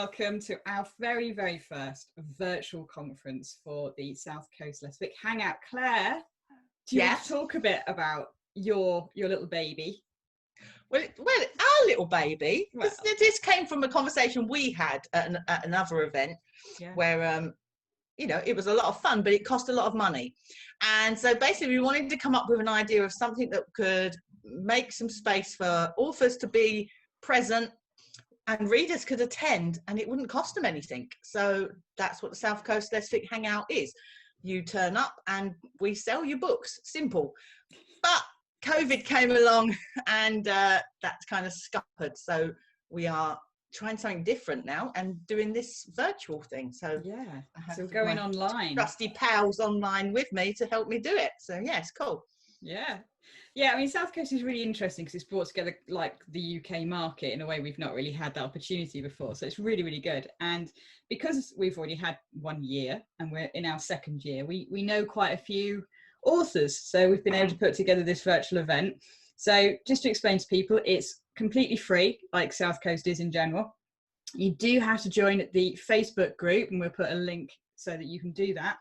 welcome to our very, very first virtual conference for the South Coast Lesfic Hangout. Claire, do you want to talk a bit about your little baby? Well, our little baby, this came from a conversation we had at another event where, you know, it was a lot of fun, but it cost a lot of money. And so basically we wanted to come up with an idea of something that could make some space for authors to be present and readers could attend, and it wouldn't cost them anything. So that's what the South Coast Lesfic Hangout is. You turn up and we sell your books. Simple. But COVID came along and that's kind of scuppered. So we are trying something different now and doing this virtual thing. So so going online. Trusty pals online with me to help me do it. So yeah, it's cool. Yeah, I mean, South Coast is really interesting because it's brought together like the UK market in a way we've not really had that opportunity before. So it's really, really good. And because we've already had 1 year and we're in our second year, we know quite a few authors. So we've been able to put together this virtual event. So just to explain to people, it's completely free, like South Coast is in general. You do have to join the Facebook group, and we'll put a link so that you can do that.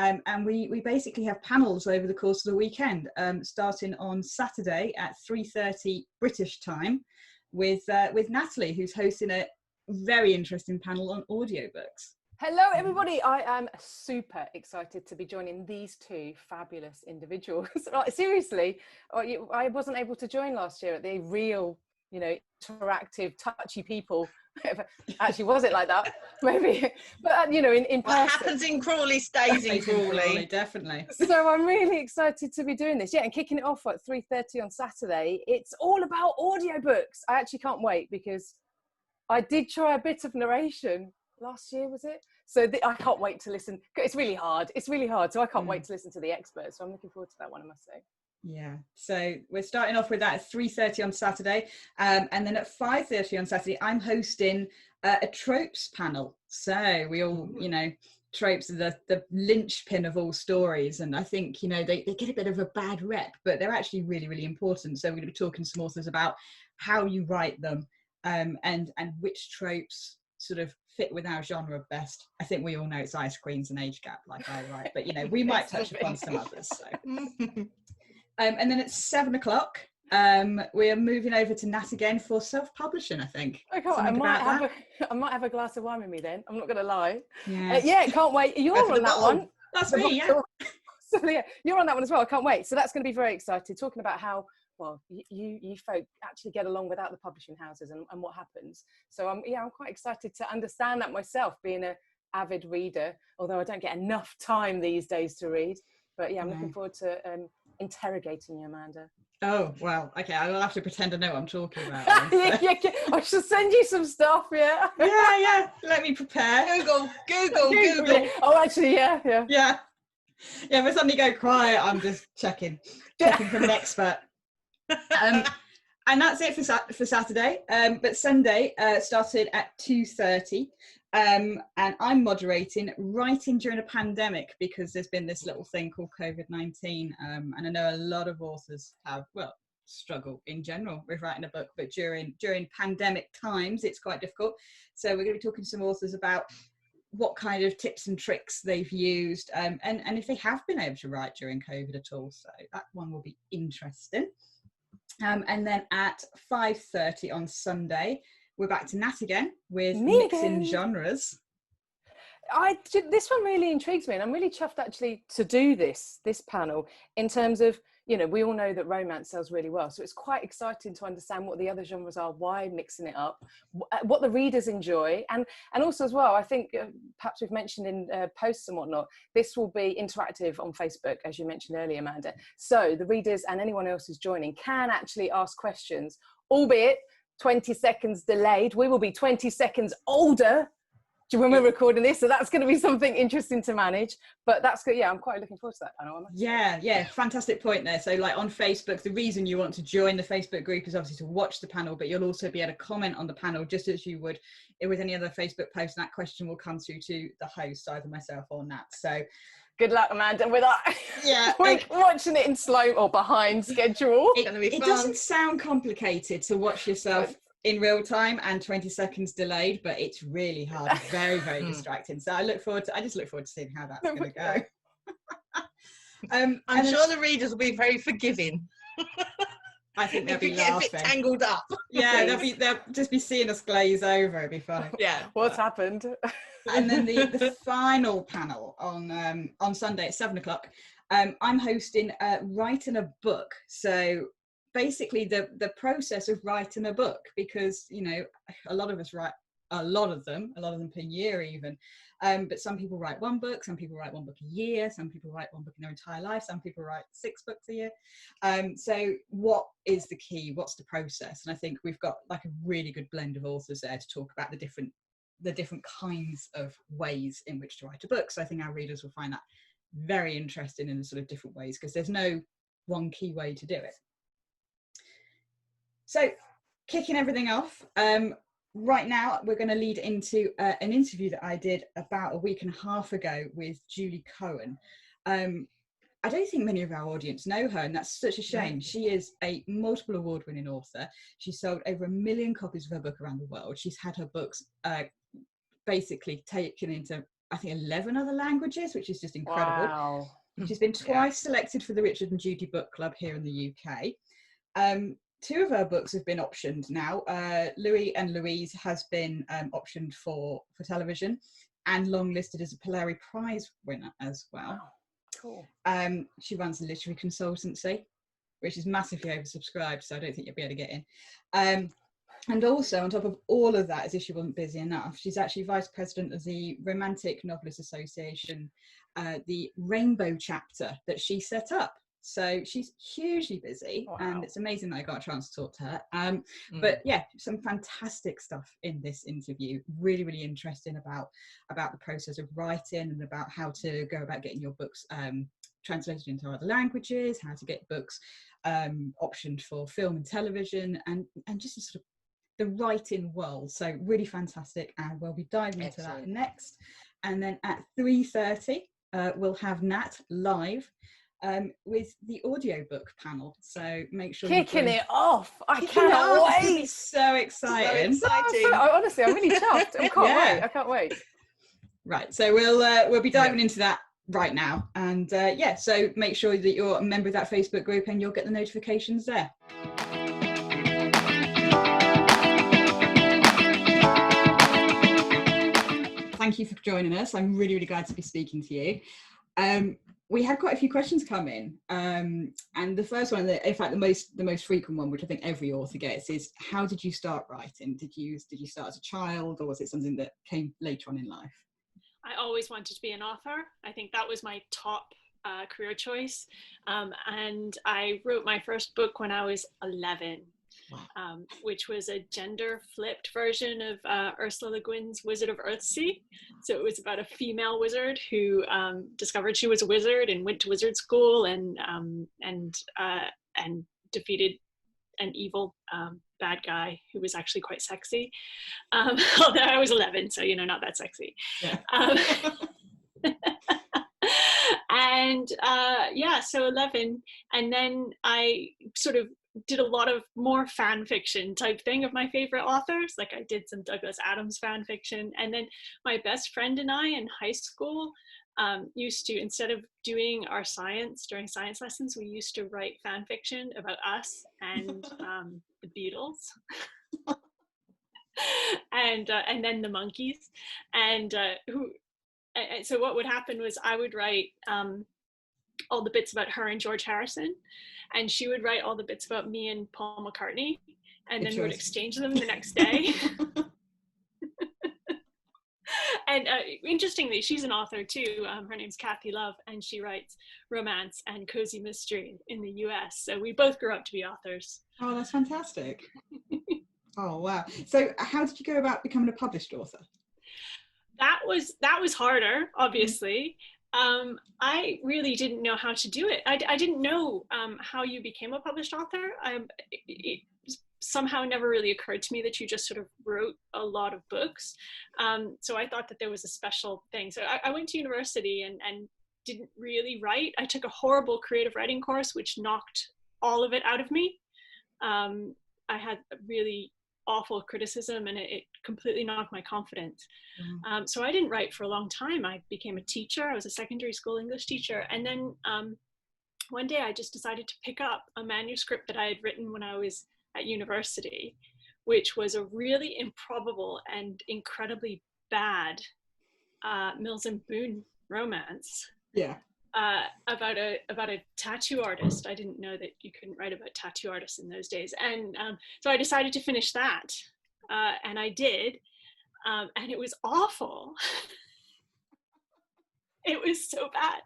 And we basically have panels over the course of the weekend, starting on Saturday at 3:30 British time with Natalie, who's hosting a very interesting panel on audiobooks. Hello, everybody. I am super excited to be joining these two fabulous individuals. Seriously, I wasn't able to join last year at the real, you know, interactive, touchy people. Actually, was it like that? Maybe, but you know, in person. What happens in Crawley stays in Crawley. Definitely. So I'm really excited to be doing this. Yeah, and kicking it off at 3:30 on Saturday. It's all about audiobooks. I actually can't wait because I did try a bit of narration last year, was it? So I can't wait to listen. It's really hard. So I can't wait to listen to the experts. So I'm looking forward to that one, I must say. Yeah, so we're starting off with that at 3:30 on Saturday, and then at 5:30 on Saturday I'm hosting a Tropes panel. So we all, you know, Tropes are the linchpin of all stories, and I think, you know, they get a bit of a bad rep, but they're actually really, really important. So we're going to be talking to some authors about how you write them, and which tropes sort of fit with our genre best. I think we all know it's Ice Queens and Age Gap, like I write, but you know, we might touch upon some others. So. And then at 7 o'clock, we are moving over to Nat again for self-publishing, I think. Okay, I might have a glass of wine with me then. I'm not going to lie. Yeah, can't wait. You're on that one. That's me, yeah. So, yeah, you're on that one as well. I can't wait. So that's going to be very exciting. Talking about how, well, you folk actually get along without the publishing houses and what happens. So I'm quite excited to understand that myself, being an avid reader, although I don't get enough time these days to read. But yeah, I'm looking forward to interrogating you, Amanda. Oh, well, okay, I will have to pretend I know what I'm talking about. I shall send you some stuff, yeah, let me prepare. Google. Oh, actually, yeah. If I suddenly go quiet, I'm just checking from an expert. And that's it for Saturday, but Sunday started at 2:30. And I'm moderating writing during a pandemic, because there's been this little thing called COVID-19, and I know a lot of authors have struggle in general with writing a book, but during pandemic times it's quite difficult. So we're going to be talking to some authors about what kind of tips and tricks they've used, and if they have been able to write during COVID at all. So that one will be interesting. And then at 5:30 on Sunday we're back to Nat again with mixing genres. This one really intrigues me, and I'm really chuffed actually to do this panel, in terms of, you know, we all know that romance sells really well, so it's quite exciting to understand what the other genres are, why mixing it up, what the readers enjoy, and also as well, I think perhaps we've mentioned in posts and whatnot, this will be interactive on Facebook, as you mentioned earlier, Amanda, so the readers and anyone else who's joining can actually ask questions, albeit 20 seconds delayed. We will be 20 seconds older when we're recording this, so that's going to be something interesting to manage, but that's good. Yeah, I'm quite looking forward to that panel. Yeah, fantastic point there. So like on Facebook, the reason you want to join the Facebook group is obviously to watch the panel, but you'll also be able to comment on the panel just as you would with any other Facebook post, and that question will come through to the host, either myself or Nat. So good luck, Amanda, with that. Yeah. We're watching it in slow or behind schedule. It doesn't sound complicated to watch yourself in real time and 20 seconds delayed, but it's really hard. It's very, very distracting. So I just look forward to seeing how that's going to go. I'm sure the readers will be very forgiving. I think they'll be get laughing. a bit tangled up. Yeah, they'll just be seeing us glaze over. It'd be funny. Yeah. What's happened? And then the final panel on Sunday at 7:00. I'm hosting writing a book. So basically the process of writing a book, because a lot of us write a lot of them per year even, but some people write one book, some people write one book a year, some people write one book in their entire life, some people write 6 books a year. So what is the key? What's the process? And I think we've got like a really good blend of authors there to talk about the different kinds of ways in which to write a book. So I think our readers will find that very interesting in the sort of different ways, because there's no one key way to do it. So kicking everything off, right now we're going to lead into an interview that I did about a week and a half ago with Julie Cohen. I don't think many of our audience know her, and that's such a shame. She is a multiple award-winning author. She sold over 1 million copies of her book around the world. She's had her books basically taken into, I think, 11 other languages, which is just incredible. Wow. She's been twice selected for the Richard and Judy Book Club here in the UK. 2 of her books have been optioned now. Louis and Louise has been optioned for television and longlisted as a Polari Prize winner as well. Cool. She runs a literary consultancy, which is massively oversubscribed, so I don't think you'll be able to get in. And also, on top of all of that, as if she wasn't busy enough, she's actually vice president of the Romantic Novelists Association, the Rainbow chapter that she set up. So she's hugely busy. Wow. And it's amazing that I got a chance to talk to her. But yeah, some fantastic stuff in this interview. Really, really interesting about the process of writing and about how to go about getting your books translated into other languages, how to get books optioned for film and television, and just a sort of the writing world. So really fantastic, and we'll be diving into that next. And then at 3:30 we'll have Nat live with the audiobook panel, so make sure kicking it off. I cannot wait. It's gonna be so exciting. So exciting. Honestly, I'm really chuffed. I can't wait. I can't wait. Right, so we'll be diving into that right now, and so make sure that you're a member of that Facebook group and you'll get the notifications there. Thank you for joining us. I'm really, really glad to be speaking to you. We had quite a few questions come in, and the first one, in fact the most frequent one, which I think every author gets, is how did you start writing? Did you start as a child, or was it something that came later on in life? I always wanted to be an author. I think that was my top career choice, and I wrote my first book when I was 11. Wow. Which was a gender-flipped version of Ursula Le Guin's Wizard of Earthsea. So it was about a female wizard who discovered she was a wizard and went to wizard school and defeated an evil bad guy who was actually quite sexy. Although I was 11, so not that sexy. Yeah. So 11, and then I sort of did a lot of more fan fiction type thing of my favorite authors. Like I did some Douglas Adams fan fiction, and then my best friend and I in high school used to, instead of doing our science during science lessons, we used to write fan fiction about us and the Beatles. And then the Monkees, and so what would happen was I would write all the bits about her and George Harrison, and she would write all the bits about me and Paul McCartney, and then we would exchange them the next day. And interestingly, she's an author too. Her name's Kathy Love, and she writes romance and cozy mystery in the US. So we both grew up to be authors. Oh, that's fantastic. Oh, wow. So how did you go about becoming a published author? That was harder, obviously. I really didn't know how to do it. I didn't know how you became a published author. It somehow never really occurred to me that you just sort of wrote a lot of books. So I thought that there was a special thing. So I went to university and didn't really write. I took a horrible creative writing course, which knocked all of it out of me. I had a really awful criticism, and it completely knocked my confidence. So I didn't write for a long time. I became a teacher. I was a secondary school English teacher. And then one day I just decided to pick up a manuscript that I had written when I was at university, which was a really improbable and incredibly bad Mills and Boon romance. Yeah. About a tattoo artist. I didn't know that you couldn't write about tattoo artists in those days. And so I decided to finish that. And I did. And it was awful. It was so bad.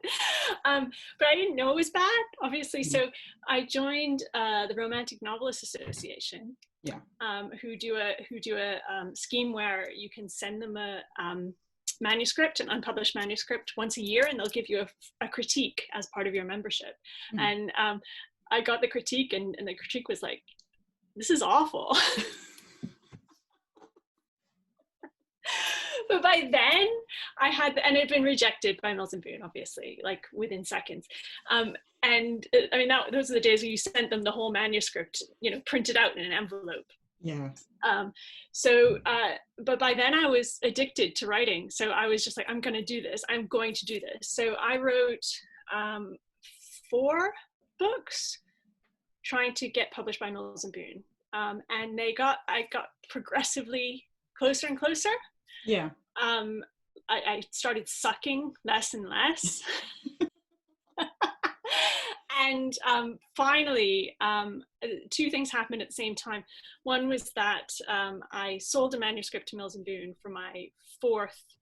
But I didn't know it was bad, obviously. So I joined the Romantic Novelists Association, who do a scheme where you can send them a manuscript, an unpublished manuscript, once a year, and they'll give you a critique as part of your membership. And I got the critique, and the critique was like, this is awful. But by then and it had been rejected by Mills and Boon, obviously, like within seconds. And I mean, those are the days where you sent them the whole manuscript, printed out in an envelope. Yeah. But by then I was addicted to writing. So I was just like, I'm going to do this. I'm going to do this. So I wrote 4 books trying to get published by Mills and Boon. And I got progressively closer and closer. Yeah. I started sucking less and less. And finally, 2 things happened at the same time. One was that I sold a manuscript to Mills and Boon for my 4th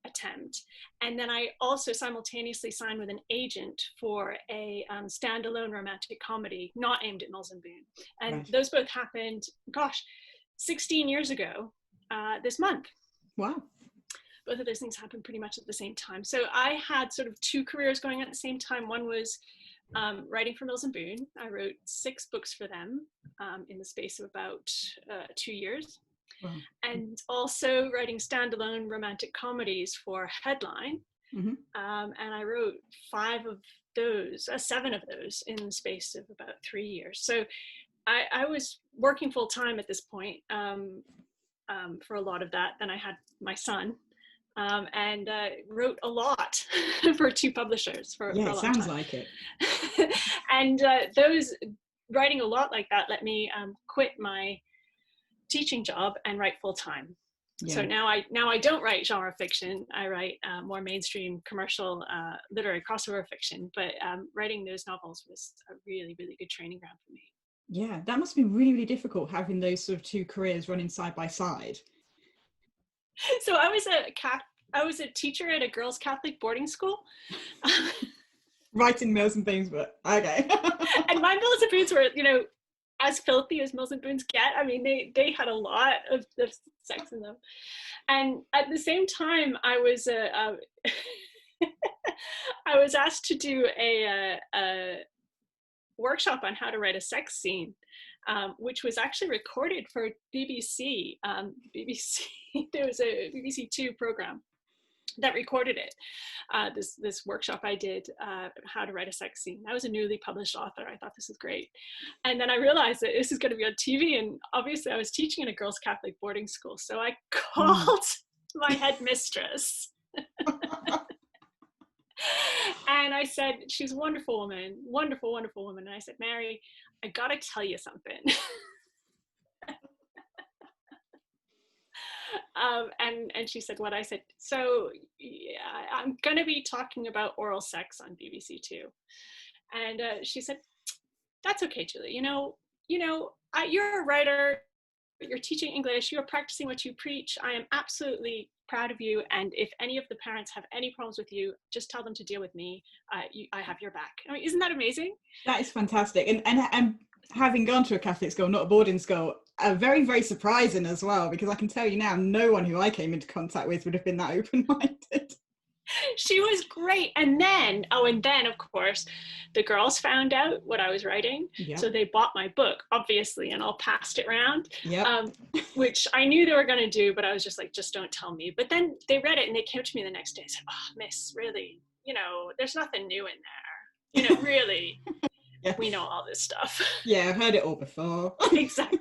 attempt. And then I also simultaneously signed with an agent for a standalone romantic comedy, not aimed at Mills and Boon. And those both happened, 16 years ago this month. Wow. Both of those things happened pretty much at the same time. So I had sort of 2 careers going at the same time. One was writing for Mills and Boon. I wrote 6 books for them in the space of about 2 years. Wow. And also writing standalone romantic comedies for Headline. And I wrote 7 of those in the space of about 3 years. So I was working full time at this point for a lot of that. Then I had my son. And wrote a lot for 2 publishers for a long time. Sounds like it. And those writing a lot like that let me quit my teaching job and write full time. Yeah. So now I don't write genre fiction. I write more mainstream commercial literary crossover fiction. But writing those novels was a really, really good training ground for me. Yeah, that must be really, really difficult having those sort of 2 careers running side by side. So I was a teacher at a girls' Catholic boarding school. Writing Mills and Boon's book. Okay. And my Mills and Boon's were, as filthy as Mills and Boon's get. I mean, they had a lot of sex in them. And at the same time, I was I was asked to do a workshop on how to write a sex scene. Which was actually recorded for BBC. There was a BBC 2 program that recorded it. This workshop I did, how to write a sex scene. I was a newly published author. I thought this was great. And then I realized that this is going to be on TV. And obviously I was teaching in a girls' Catholic boarding school. So I called my headmistress. And I said, she's a wonderful woman, wonderful, wonderful woman. And I said, Mary, I gotta tell you something. And she said, what? I said, so yeah, I'm gonna be talking about oral sex on BBC 2. And she said, that's okay, Julie. You're a writer, you're teaching English, you're practicing what you preach. I am absolutely proud of you. And if any of the parents have any problems with you, just tell them to deal with me. I have your back. I mean, isn't that amazing? That is fantastic. And having gone to a Catholic school, not a boarding school, very, very surprising as well, because I can tell you now, no one who I came into contact with would have been that open-minded. She was great. And then of course, the girls found out what I was writing. Yep. So they bought my book, obviously, and all passed it around, which I knew they were going to do, but I was just like, just don't tell me. But then they read it and they came to me the next day and said, oh, miss, really, there's nothing new in there. Really, we know all this stuff. Yeah, I've heard it all before. Exactly.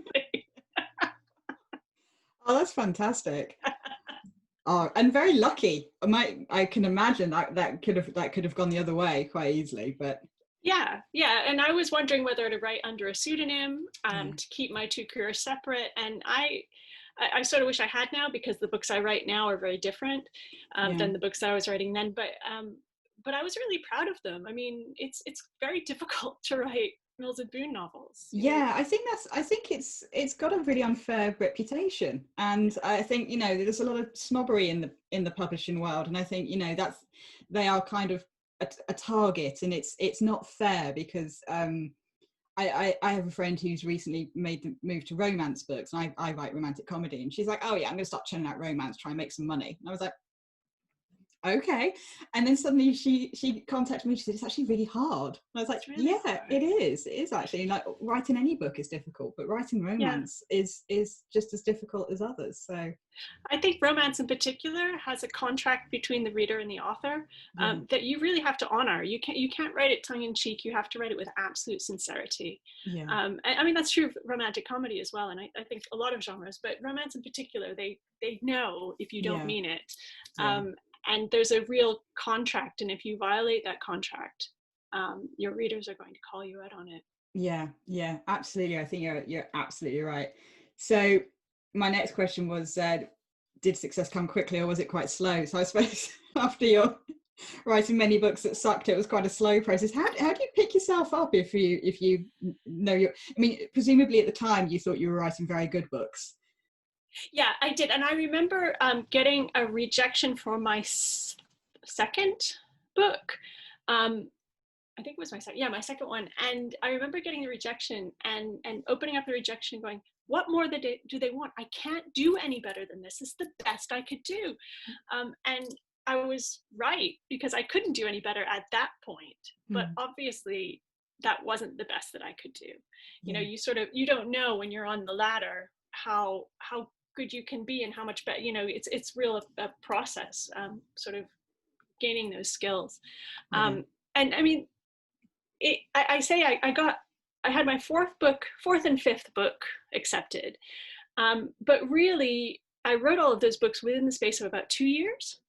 Oh, that's fantastic. Oh, and very lucky. I can imagine that could have gone the other way quite easily, but yeah. And I was wondering whether to write under a pseudonym to keep my two careers separate. And I sort of wish I had now, because the books I write now are very different than the books I was writing then. But I was really proud of them. I mean, it's very difficult to write Mills and Boon novels. Yeah, I think it's got a really unfair reputation, and I think there's a lot of snobbery in the publishing world, and I think they are kind of a target, and it's not fair, because I have a friend who's recently made the move to romance books, and I write romantic comedy, and she's like, oh yeah, I'm gonna start churning out romance, try and make some money. And I was like, okay. And then suddenly she contacted me, she said, it's actually really hard. And I was like, really hard. It is actually, like, writing any book is difficult, but writing romance is just as difficult as others. So I think romance in particular has a contract between the reader and the author that you really have to honor. You can't write it tongue-in-cheek, you have to write it with absolute sincerity. I mean, that's true of romantic comedy as well, and I think a lot of genres, but romance in particular, they know if you don't mean it. And there's a real contract, and if you violate that contract, your readers are going to call you out on it. Yeah, absolutely. I think you're absolutely right. So my next question was, did success come quickly, or was it quite slow? So I suppose after you're writing many books that sucked, it was quite a slow process. How do you pick yourself up if you know I mean, presumably at the time you thought you were writing very good books. Yeah, I did. And I remember getting a rejection for my second book. I think it was my second one. And I remember getting the rejection and opening up the rejection going, what more do they want? I can't do any better than this. This is the best I could do. And I was right, because I couldn't do any better at that point. But obviously that wasn't the best that I could do. You don't know when you're on the ladder how good you can be and how much better, it's real a process, sort of gaining those skills. And I mean, I had my fourth and fifth book accepted. But really, I wrote all of those books within the space of about 2 years.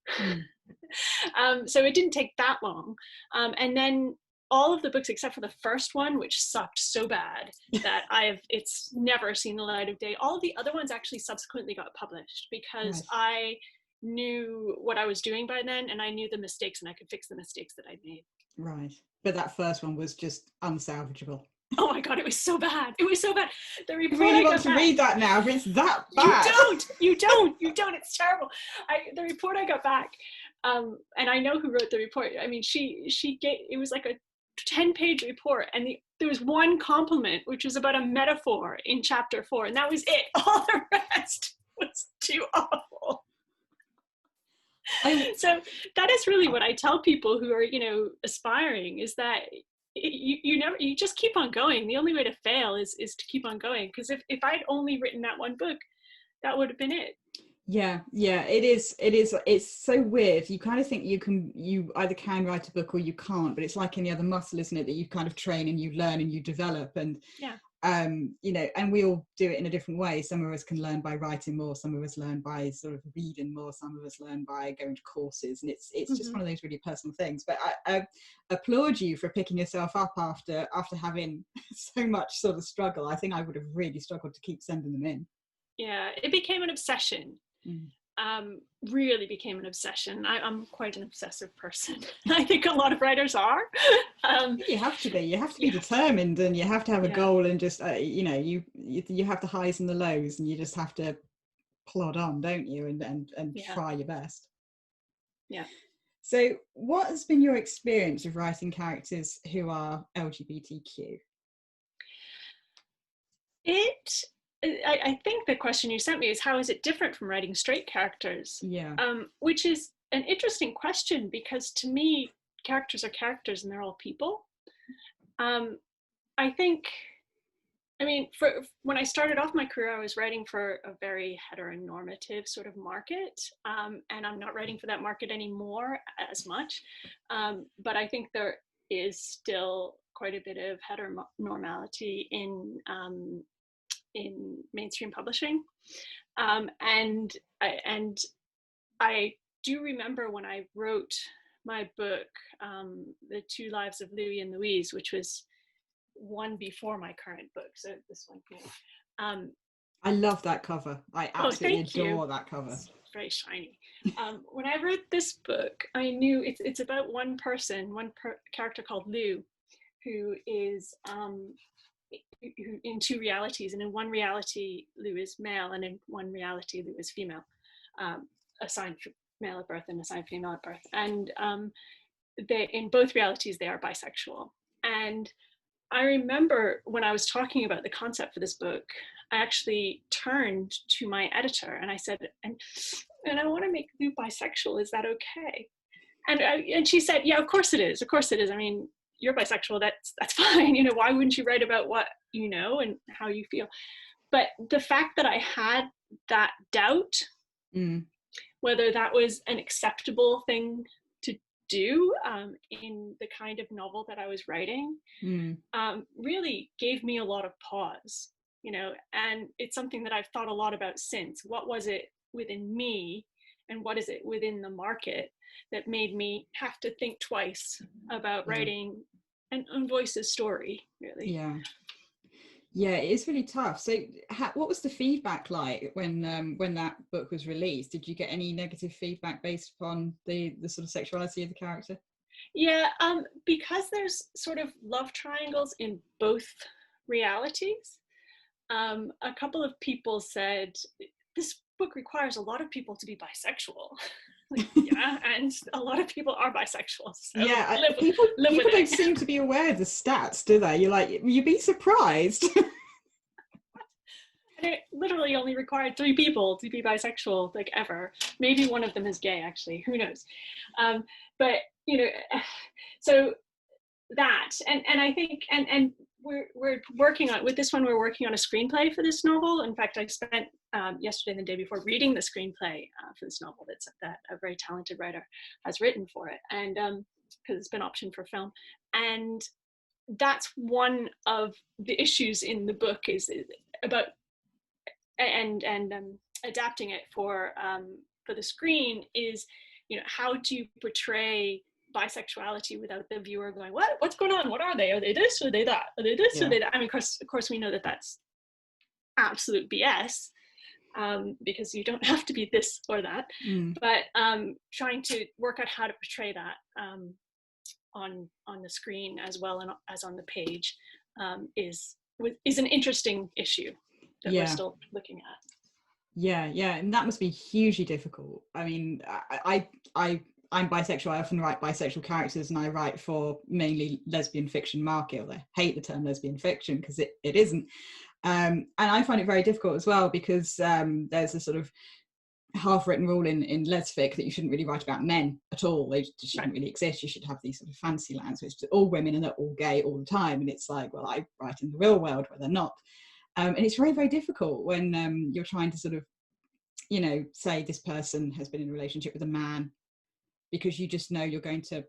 So it didn't take that long. And then all of the books except for the first one, which sucked so bad that it's never seen the light of day. All of the other ones actually subsequently got published, because I knew what I was doing by then, and I knew the mistakes, and I could fix the mistakes that I made. Right. But that first one was just unsalvageable. Oh my God, it was so bad. It was so bad. The report I really want to read that now, but it's that bad. You don't. It's terrible. The report I got back, and I know who wrote the report. I mean, she gave, it was like a 10-page report, and there was one compliment, which was about a metaphor in chapter 4, and that was it. All the rest was too awful. So that is really what I tell people who are, aspiring, is that you just keep on going. The only way to fail is to keep on going, because if I'd only written that one book, that would have been it. Yeah, it is. It's so weird. You kind of think you either can write a book or you can't, but it's like any other muscle, isn't it, that you kind of train and you learn and you develop, and and we all do it in a different way. Some of us can learn by writing more, some of us learn by sort of reading more, some of us learn by going to courses, and it's just one of those really personal things. But I applaud you for picking yourself up after having so much sort of struggle. I think I would have really struggled to keep sending them in. Yeah, it became an obsession. Really became an obsession. I'm quite an obsessive person. I think a lot of writers are. You have to be determined, and you have to have a goal, and just you have the highs and the lows, and you just have to plod on, don't you, and try your best. So what has been your experience of writing characters who are LGBTQ? I think the question you sent me is, how is it different from writing straight characters? Which is an interesting question, because to me, characters are characters and they're all people. When I started off my career, I was writing for a very heteronormative sort of market, and I'm not writing for that market anymore as much. But I think there is still quite a bit of heteronormality in mainstream publishing. And I do remember when I wrote my book, The Two Lives of Louis and Louise, which was one before my current book. So this one here. I love that cover. I absolutely adore that cover. It's very shiny. When I wrote this book, I knew it's about one person, character called Lou, who is in two realities, and in one reality Lou is male, and in one reality Lou is female, assigned male at birth and assigned female at birth, and in both realities they are bisexual. And I remember when I was talking about the concept for this book, I actually turned to my editor and I said, and I want to make Lou bisexual, is that okay? And she said, yeah, of course it is, of course it is. I mean, you're bisexual, that's fine, you know, why wouldn't you write about what you know and how you feel? But the fact that I had that doubt, whether that was an acceptable thing to do in the kind of novel that I was writing, really gave me a lot of pause, you know, and it's something that I've thought a lot about since. What was it within me and what is it within the market that made me have to think twice about writing an unvoiced story, really? Yeah, it is really tough. So what was the feedback like when that book was released? Did you get any negative feedback based upon the sort of sexuality of the character? Yeah, because there's sort of love triangles in both realities. A couple of people said, this book requires a lot of people to be bisexual. Like, yeah, and a lot of people are bisexual. So yeah, people don't seem to be aware of the stats, do they? You'd be surprised. It literally only required 3 people to be bisexual, like, ever. Maybe one of them is gay, actually. Who knows? But you know, so that, and I think, and we're working on, with this one, we're working on a screenplay for this novel. In fact, I spent yesterday and the day before reading the screenplay for this novel that a very talented writer has written for it, and because it's been optioned for film. And that's one of the issues in the book, is about and adapting it for the screen, is, you know, how do you portray bisexuality without the viewer going, what's going on? What are they? Are they this? Are they that? Are they this? Are they that? I mean, of course, we know that that's absolute BS, because you don't have to be this or that. But trying to work out how to portray that on the screen as well as on the page is an interesting issue that we're still looking at. Yeah, and that must be hugely difficult. I mean, I'm bisexual. I often write bisexual characters, and I write for mainly lesbian fiction market, although I hate the term lesbian fiction because it isn't. And I find it very difficult as well, because there's a sort of half-written rule in Lesfic that you shouldn't really write about men at all. They shouldn't really exist. You should have these sort of fantasy lands, which are all women and they're all gay all the time. And it's like, well, I write in the real world where they're not. And it's very, very difficult when you're trying to sort of, you know, say this person has been in a relationship with a man, because you just know you're going to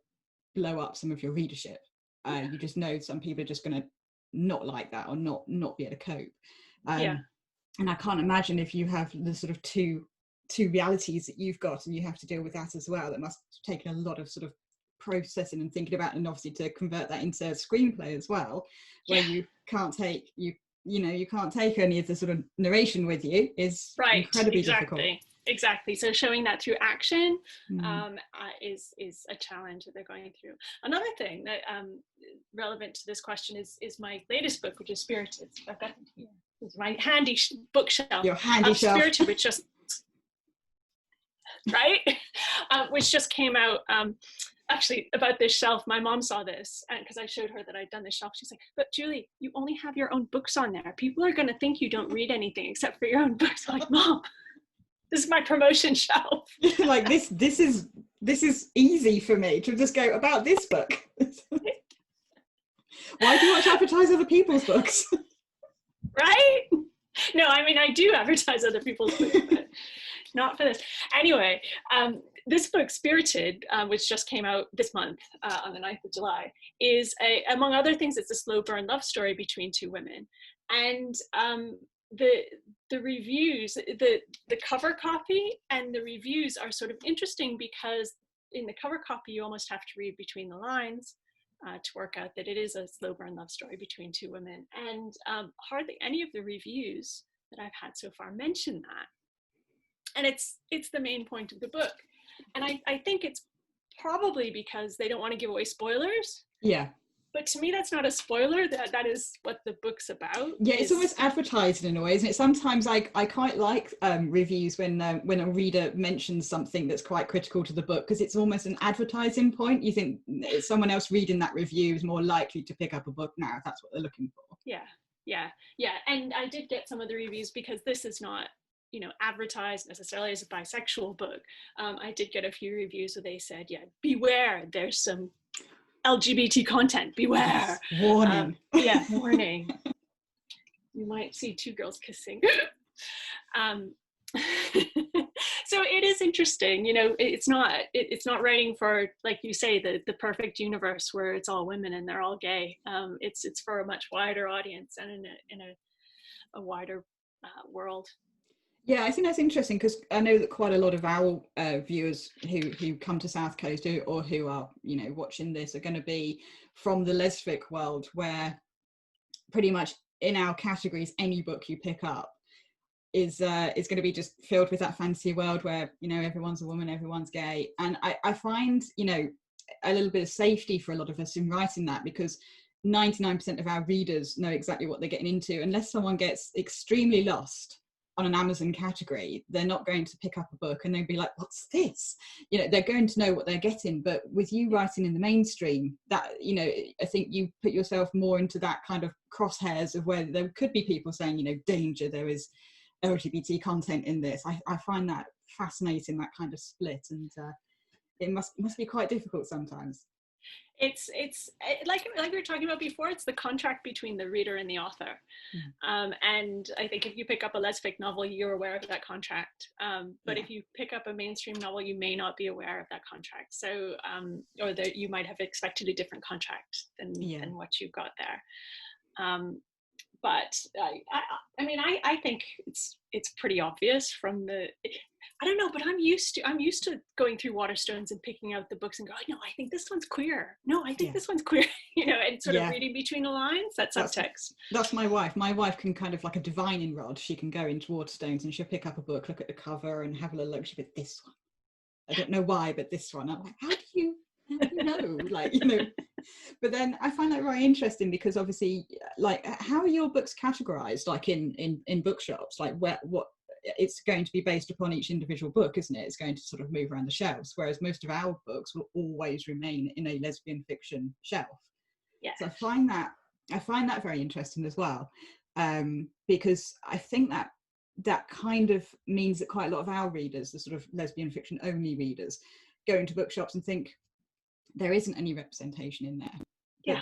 blow up some of your readership. You just know some people are just going to not like that or not be able to cope. And I can't imagine if you have the sort of two realities that you've got, and you have to deal with that as well. That must have taken a lot of sort of processing and thinking about, and obviously to convert that into a screenplay as well, where you can't take you can't take any of the sort of narration with you, is incredibly difficult. Exactly. So showing that through action is a challenge that they're going through. Another thing that relevant to this question is my latest book, which is Spirited. I've got it's my handy bookshelf. Your handy shelf. Spirited, which just which just came out. Actually, about this shelf, my mom saw this, and because I showed her that I'd done this shelf, she's like, "But Julie, you only have your own books on there. People are going to think you don't read anything except for your own books." I'm like, Mom, this is my promotion shelf. Like this is easy for me to just go about this book. Why do you want to advertise other people's books? Right? No, I mean, I do advertise other people's books, but not for this. Anyway, this book, Spirited, which just came out this month on the 9th of July, is among other things, it's a slow burn love story between 2 women. And the reviews, the cover copy and the reviews are sort of interesting, because in the cover copy you almost have to read between the lines to work out that it is a slow burn love story between two women. And hardly any of the reviews that I've had so far mention that. And it's the main point of the book. And I think it's probably because they don't want to give away spoilers. Yeah. But to me, that's not a spoiler. That is what the book's about. Yeah, it's almost advertised in a way, isn't it? Sometimes I quite like reviews when a reader mentions something that's quite critical to the book, because it's almost an advertising point. You think someone else reading that review is more likely to pick up a book now, if that's what they're looking for. Yeah. And I did get some of the reviews, because this is not, advertised necessarily as a bisexual book. I did get a few reviews where they said, yeah, beware, there's some LGBT content, beware. Yes. Warning. Warning. You might see two girls kissing. So it is interesting, it's not writing for, like you say, the perfect universe where it's all women and they're all gay. It's for a much wider audience and in a wider world. Yeah, I think that's interesting, because I know that quite a lot of our viewers who come to South Coast or who are, watching this are going to be from the Lesfic world, where pretty much in our categories, any book you pick up is going to be just filled with that fantasy world where, everyone's a woman, everyone's gay. And I find, a little bit of safety for a lot of us in writing that, because 99% of our readers know exactly what they're getting into. Unless someone gets extremely lost on an Amazon category, they're not going to pick up a book and they'll be like, what's this? They're going to know what they're getting. But with you writing in the mainstream, that, I think you put yourself more into that kind of crosshairs of where there could be people saying, danger, there is LGBT content in this. I find that fascinating, that kind of split, and it must be quite difficult sometimes. It's like we were talking about before, it's the contract between the reader and the author. And I think if you pick up a Lesfic novel, you're aware of that contract. But if you pick up a mainstream novel, you may not be aware of that contract. So, or that you might have expected a different contract than what you got there. But I think it's pretty obvious from the. I don't know, but I'm used to going through Waterstones and picking out the books and going, no, I think this one's queer. No, I think this one's queer. And sort of reading between the lines. That's subtext. That's my wife. My wife can kind of like a divining rod. She can go into Waterstones and she'll pick up a book, look at the cover, and have a little look. She'll be, this one. I don't know why, but this one. I'm like, how do you know? But then I find that very interesting, because obviously, like, how are your books categorized? Like in bookshops, like what it's going to be based upon each individual book, isn't it? It's going to sort of move around the shelves, whereas most of our books will always remain in a lesbian fiction shelf. Yeah. So I find that very interesting as well, because I think that kind of means that quite a lot of our readers, the sort of lesbian fiction only readers, go into bookshops and think there isn't any representation in there. Yeah,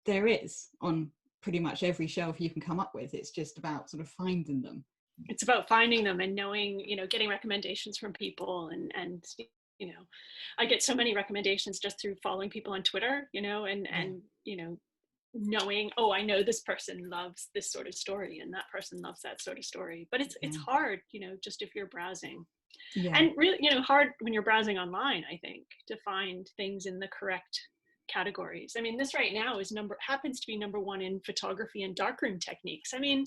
there is on pretty much every shelf you can come up with. It's just about sort of finding them. It's about finding them and knowing, getting recommendations from people, and I get so many recommendations just through following people on Twitter, and knowing, oh, I know this person loves this sort of story and that person loves that sort of story. But it's hard, just if you're browsing. Yeah. And really, hard when you're browsing online, I think, to find things in the correct categories. I mean, this right now happens to be number one in photography and darkroom techniques. I mean,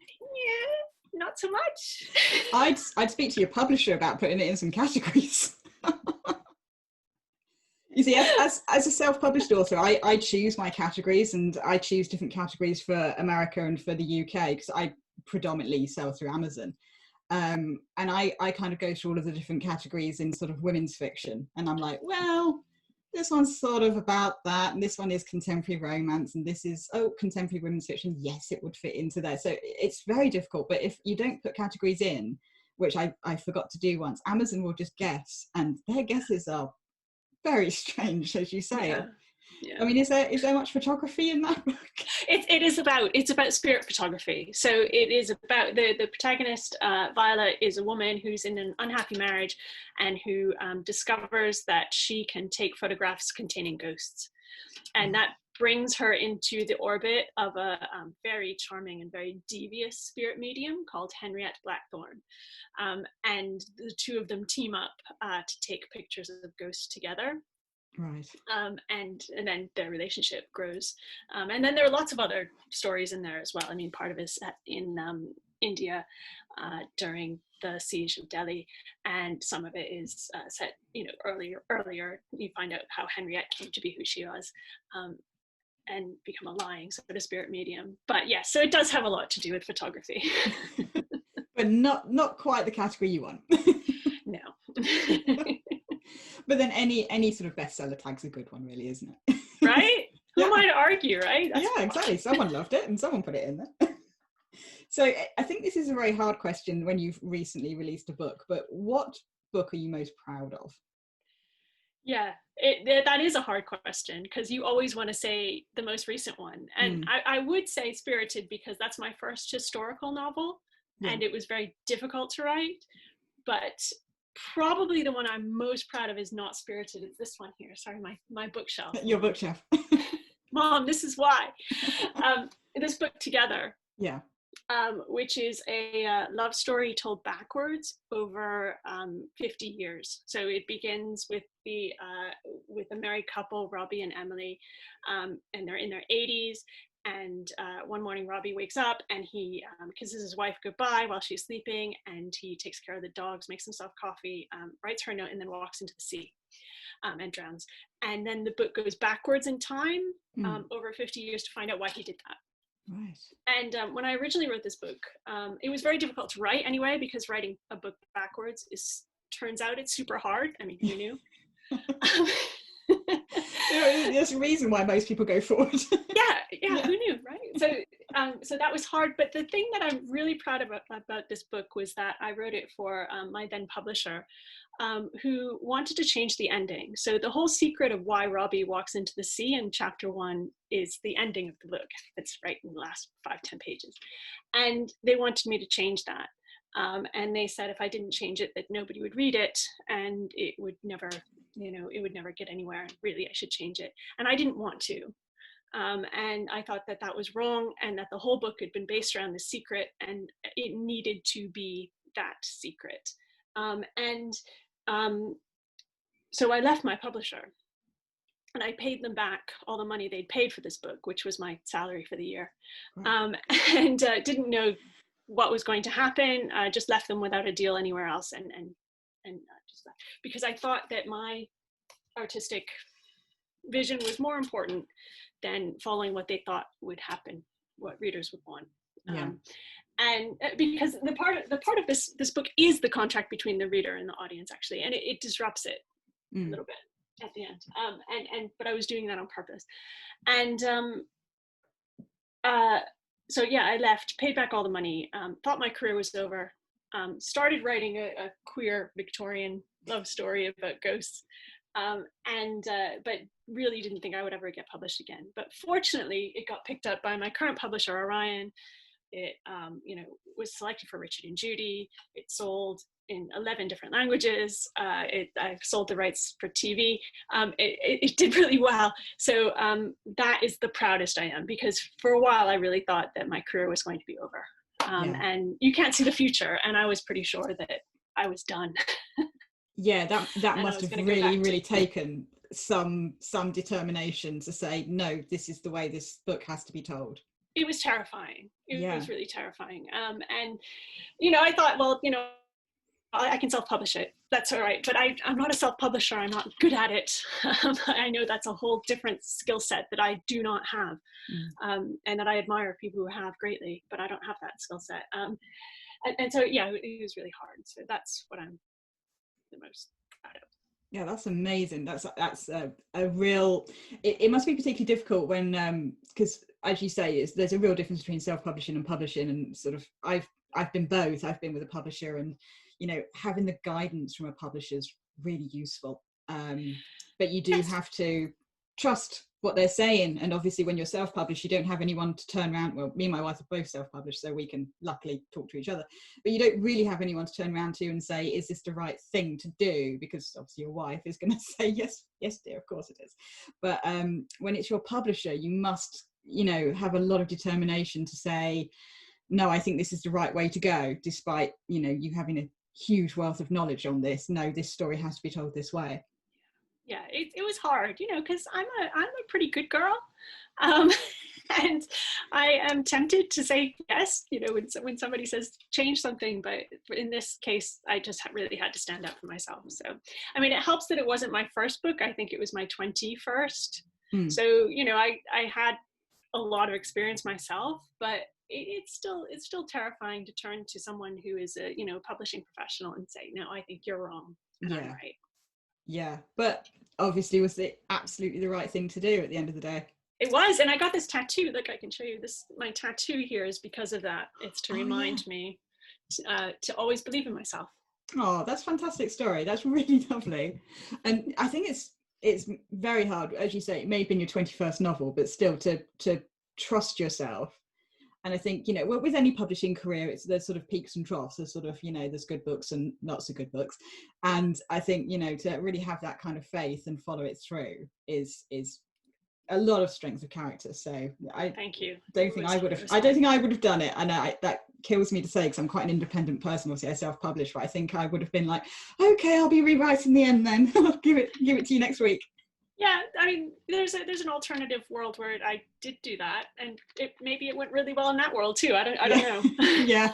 yeah, not so much. I'd speak to your publisher about putting it in some categories. You see, as a self-published author, I choose my categories, and I choose different categories for America and for the UK, because I predominantly sell through Amazon. And I kind of go through all of the different categories in sort of women's fiction, and I'm like, well, this one's sort of about that, and this one is contemporary romance, and this is contemporary women's fiction. Yes, it would fit into there. So it's very difficult. But if you don't put categories in, which I forgot to do once, Amazon will just guess, and their guesses are very strange, as you say. Yeah. I mean, is there much photography in that book? It's about spirit photography. So it is about the protagonist, Violet, is a woman who's in an unhappy marriage and who discovers that she can take photographs containing ghosts, and that brings her into the orbit of a very charming and very devious spirit medium called Henriette Blackthorne. And the two of them team up to take pictures of ghosts together. Right. And then their relationship grows. And then there are lots of other stories in there as well. I mean, part of it is set in India during the siege of Delhi, and some of it is set, earlier. You find out how Henriette came to be who she was, and become a lying sort of spirit medium. But yes, so it does have a lot to do with photography. But not quite the category you want. No. But then any sort of bestseller tag's a good one, really, isn't it? Right? Who am I to argue, right? That's yeah, exactly. Someone loved it and someone put it in there. So I think this is a very hard question when you've recently released a book, but what book are you most proud of? Yeah, that is a hard question, because you always want to say the most recent one. And I would say Spirited, because that's my first historical novel, and it was very difficult to write. But probably the one I'm most proud of is not Spirited. It's this one here. Sorry, my bookshelf. Your bookshelf. Mom, this is why. This book, Together. Yeah. Which is a love story told backwards over 50 years. So it begins with a married couple, Robbie and Emily, and they're in their 80s. And one morning, Robbie wakes up and he kisses his wife goodbye while she's sleeping, and he takes care of the dogs, makes himself coffee, writes her a note, and then walks into the sea and drowns. And then the book goes backwards in time over 50 years to find out why he did that. Right. And when I originally wrote this book, it was very difficult to write anyway, because writing a book backwards turns out it's super hard. I mean, who knew? There's a reason why most people go forward. yeah, who knew, right? So that was hard. But the thing that I'm really proud about this book was that I wrote it for my then publisher, who wanted to change the ending. So the whole secret of why Robbie walks into the sea in chapter 1 is the ending of the book. It's right in the last 5-10 pages. And they wanted me to change that. And they said if I didn't change it, that nobody would read it, and it would never, it would never get anywhere. And really, I should change it. And I didn't want to. And I thought that was wrong, and that the whole book had been based around the secret, and it needed to be that secret. So I left my publisher, and I paid them back all the money they'd paid for this book, which was my salary for the year, and didn't know what was going to happen. I just left them without a deal anywhere else, and just left, because I thought that my artistic vision was more important than following what they thought would happen, what readers would want. And because the part of this book is the contract between the reader and the audience, actually, and it disrupts it a little bit at the end. But I was doing that on purpose. And so yeah, I left, paid back all the money, thought my career was over, started writing a queer Victorian love story about ghosts, but really didn't think I would ever get published again. But fortunately, it got picked up by my current publisher, Orion. It was selected for Richard and Judy. It sold in 11 different languages. I've sold the rights for TV. It did really well. So that is the proudest I am, because for a while I really thought that my career was going to be over. And you can't see the future. And I was pretty sure that I was done. Yeah, that must have really taken some determination to say, no, this is the way this book has to be told. It was terrifying. It was really terrifying. And, I thought, well, I can self-publish it. That's all right. But I'm not a self-publisher. I'm not good at it. I know that's a whole different skill set that I do not have, and that I admire people who have greatly, but I don't have that skill set. And so, yeah, it was really hard. So that's what I'm the most proud of. Yeah, that's amazing. That's a real, it must be particularly difficult when, because as you say, there's a real difference between self-publishing and publishing, and sort of, I've been both. I've been with a publisher, and, having the guidance from a publisher is really useful. But you do have to trust what they're saying. And obviously when you're self-published, you don't have anyone to turn around. Well, me and my wife are both self-published, so we can luckily talk to each other, but you don't really have anyone to turn around to and say, is this the right thing to do? Because obviously your wife is going to say, yes dear, of course it is. But when it's your publisher, you must, you know, have a lot of determination to say, no, I think this is the right way to go, despite, you know, you having a huge wealth of knowledge on this. No, this story has to be told this way. Yeah, it was hard, you know, because I'm a pretty good girl, and I am tempted to say yes, you know, when somebody says change something, but in this case, I just really had to stand up for myself. So, I mean, it helps that it wasn't my first book. I think it was my 21st. So, you know, I had a lot of experience myself, but it's still terrifying to turn to someone who is a, you know, publishing professional and say, no, I think you're wrong and I'm right. Yeah, but obviously was it absolutely the right thing to do at the end of the day? It was, and I got this tattoo. Look, I can show you this. My tattoo here is because of that. It's to remind me to always believe in myself. Oh, that's a fantastic story. That's really lovely. And I think it's very hard, as you say, it may have been your 21st novel, but still to trust yourself. And I think, you know, with any publishing career, there's sort of peaks and troughs. There's sort of, you know, there's good books and not so good books. And I think, you know, to really have that kind of faith and follow it through is a lot of strength of character. So thank you. I don't think I would have done it. And that kills me to say, because I'm quite an independent person. Obviously I self-publish, but I think I would have been like, okay, I'll be rewriting the end then. I'll give it to you next week. Yeah, I mean, there's an alternative world where I did do that, and maybe it went really well in that world too. I don't know. Yeah,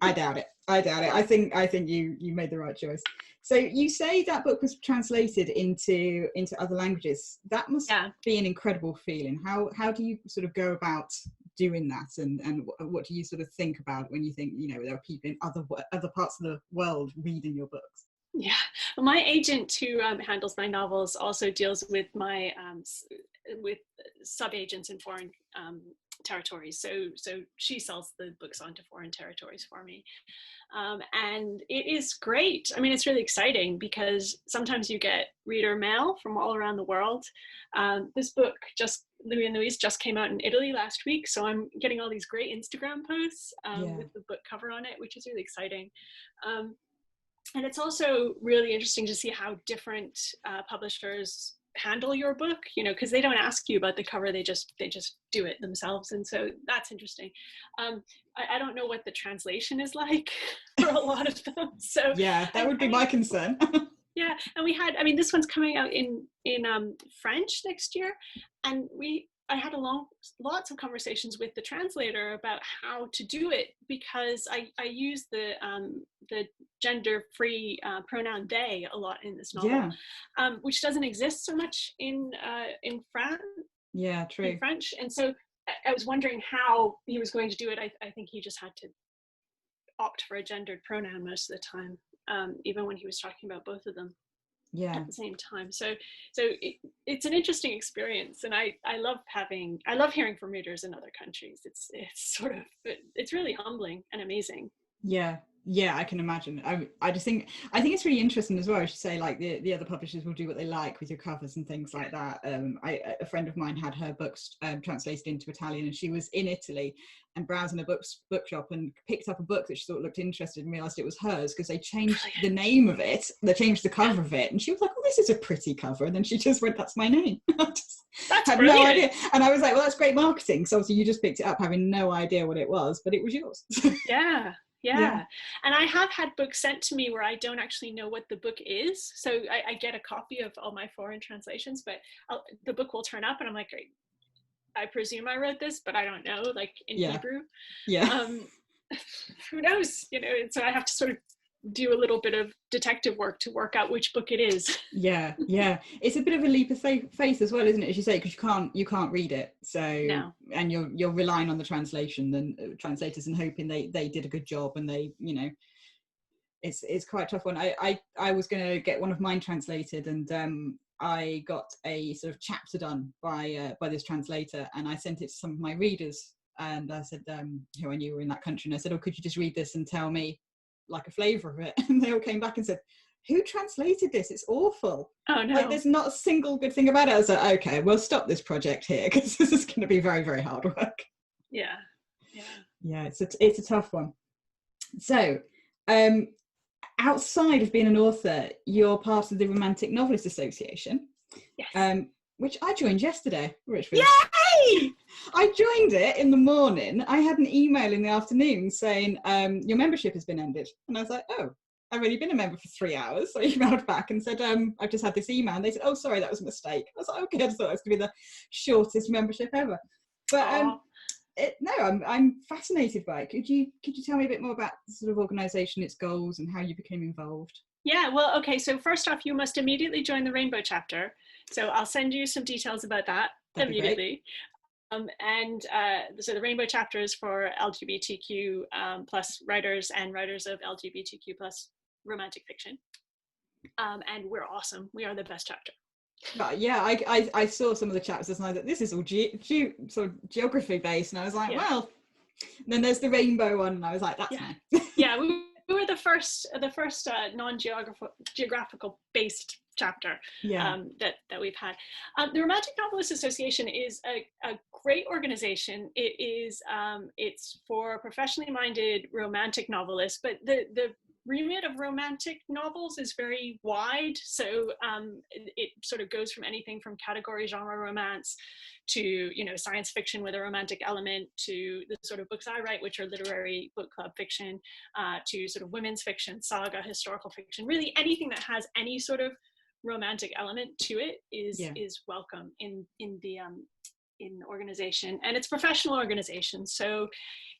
I doubt it. I think you made the right choice. So you say that book was translated into other languages. That must be an incredible feeling. How do you sort of go about doing that, and what do you sort of think about when you think, you know, there are people in other parts of the world reading your books? Yeah, well, my agent who handles my novels also deals with my with sub-agents in foreign territories. So she sells the books onto foreign territories for me. And it is great. I mean, it's really exciting because sometimes you get reader mail from all around the world. This book, Louis and Louise, just came out in Italy last week. So I'm getting all these great Instagram posts with the book cover on it, which is really exciting. And it's also really interesting to see how different publishers handle your book, you know, because they don't ask you about the cover, they just do it themselves. And so that's interesting. I don't know what the translation is like for a lot of them. So yeah, that would be my concern. Yeah, and this one's coming out in French next year, and I had lots of conversations with the translator about how to do it, because I use the gender-free pronoun they a lot in this novel, which doesn't exist so much in France. Yeah, true. In French, and so I was wondering how he was going to do it. I think he just had to opt for a gendered pronoun most of the time, even when he was talking about both of them. Yeah, at the same time. So it's an interesting experience, and I love hearing from readers in other countries. It's really humbling and amazing. Yeah, I can imagine. I think it's really interesting as well. I should say, like the other publishers will do what they like with your covers and things like that. A friend of mine had her books translated into Italian, and she was in Italy and browsing a bookshop and picked up a book that she thought looked interesting and realised it was hers, because they changed the name of it, they changed the cover of it, and she was like, "Oh, this is a pretty cover," and then she just went, "That's my name." That's had brilliant. No idea, and I was like, "Well, that's great marketing." So obviously you just picked it up having no idea what it was, but it was yours. Yeah. And I have had books sent to me where I don't actually know what the book is. So I get a copy of all my foreign translations, but the book will turn up and I'm like, I presume I wrote this, but I don't know, like in Hebrew. Yeah. Who knows, you know, and so I have to sort of do a little bit of detective work to work out which book it is. Yeah. It's a bit of a leap of faith as well, isn't it, as you say, because you can't read it. So no. And you're relying on the translation and translators and hoping they did a good job, and they, you know, it's quite a tough one. I was going to get one of mine translated, and I got a sort of chapter done by this translator, and I sent it to some of my readers, and I said, who I knew were in that country, and I said, "Oh, could you just read this and tell me like a flavour of it?" And they all came back and said, who translated this? It's awful. Oh no. Like, there's not a single good thing about it. I was like, okay, we'll stop this project here because this is going to be very, very hard work. Yeah. Yeah, it's a tough one. So, outside of being an author, you're part of the Romantic Novelist Association. Yes. Which I joined yesterday, which was... Yay! I joined it in the morning. I had an email in the afternoon saying, your membership has been ended. And I was like, oh, I've only been a member for 3 hours. So I emailed back and said, I've just had this email. And they said, oh, sorry, that was a mistake. I was like, okay, I just thought it was going to be the shortest membership ever. But I'm fascinated by it. Could you tell me a bit more about the sort of organisation, its goals, and how you became involved? Yeah, well, okay, so first off, you must immediately join the Rainbow chapter. So I'll send you some details about that immediately. So the Rainbow chapter is for LGBTQ plus writers and writers of LGBTQ plus romantic fiction. And we're awesome. We are the best chapter. Yeah, I saw some of the chapters and I thought, this is all sort of geography based. And I was like, well, and then there's the rainbow one. And I was like, that's nice. Yeah, we were the first non-geographical based chapter that we've had. The Romantic Novelist Association is a great organization. It is it's for professionally minded romantic novelists, but the remit of romantic novels is very wide. So it sort of goes from anything from category genre romance to, science fiction with a romantic element, to the sort of books I write, which are literary book club fiction, to sort of women's fiction, saga, historical fiction. Really anything that has any sort of romantic element to it is welcome in the organization. And it's a professional organization, so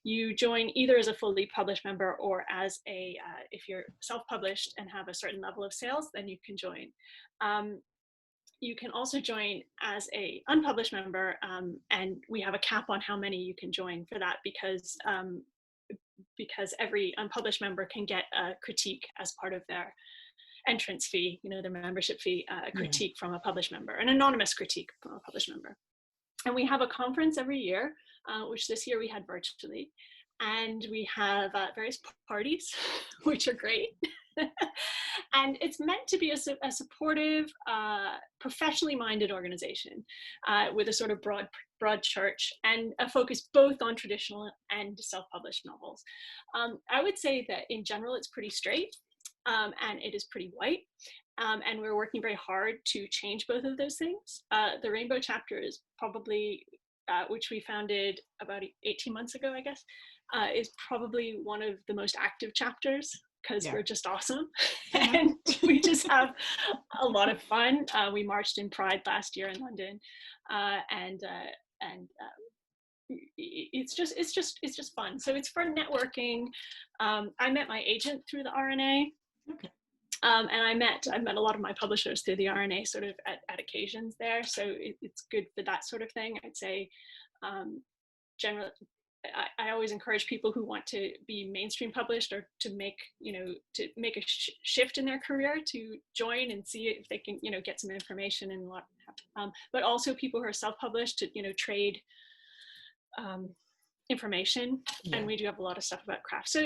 you join either as a fully published member or as a if you're self-published and have a certain level of sales, then you can join. You can also join as a unpublished member, and we have a cap on how many you can join for that, because every unpublished member can get a critique as part of their entrance fee, their membership fee, a critique from a published member, an anonymous critique from a published member. And we have a conference every year, which this year we had virtually, and we have various parties, which are great. And it's meant to be a supportive, professionally minded organization with a sort of broad church and a focus both on traditional and self-published novels. I would say that in general, it's pretty straight. And it is pretty white, and we're working very hard to change both of those things. The Rainbow chapter is probably, which we founded about 18 months ago, I guess, is probably one of the most active chapters, because we're just awesome. And we just have a lot of fun. We marched in Pride last year in London, and it's just fun. So it's for networking. I met my agent through the RNA. Okay. And I met a lot of my publishers through the RNA sort of at occasions there. So it's good for that sort of thing. I'd say generally, I always encourage people who want to be mainstream published or to make a shift in their career to join and see if they can, get some information and what, but also people who are self-published to, trade information. And we do have a lot of stuff about craft. So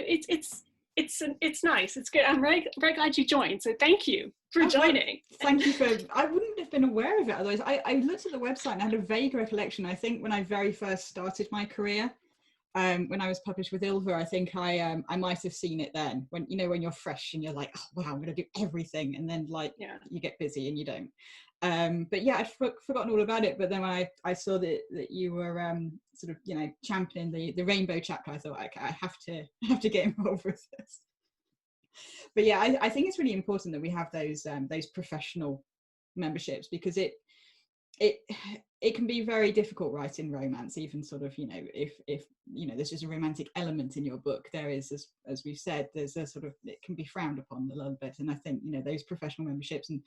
it's nice. It's good. I'm very, very glad you joined. So thank you for joining. Thank you I wouldn't have been aware of it otherwise. I looked at the website and I had a vague recollection. I think when I very first started my career, when I was published with Ilva, I think I might have seen it then. When when you're fresh and you're like, oh wow, I'm going to do everything, and then you get busy and you don't. But yeah, I'd forgotten all about it. But then when I saw that you were sort of championing the Rainbow chapter, I thought, okay, I have to get involved with this. But yeah, I think it's really important that we have those professional memberships, because it can be very difficult writing romance, even sort of if there's just a romantic element in your book. There is, as we've said, there's a sort of, it can be frowned upon a little bit. And I think those professional memberships and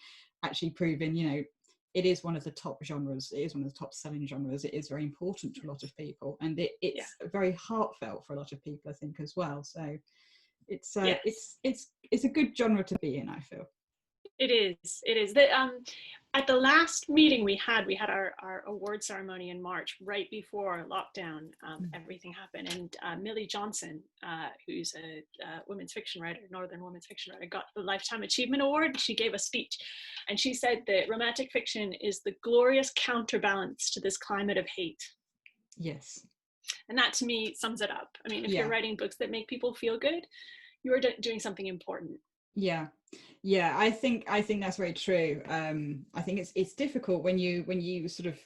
actually proving it is one of the top genres, it is one of the top selling genres, it is very important to a lot of people, and it's very heartfelt for a lot of people, I think, as well. So it's a good genre to be in, I feel. It is. It is. At the last meeting we had our award ceremony in March, right before lockdown. Everything happened, and Millie Johnson, who's a women's fiction writer, Northern women's fiction writer, got the Lifetime Achievement Award. She gave a speech, and she said that romantic fiction is the glorious counterbalance to this climate of hate. Yes. And that to me sums it up. I mean, if you're writing books that make people feel good, you're doing something important. Yeah, I think that's very true. I think it's difficult when you sort of,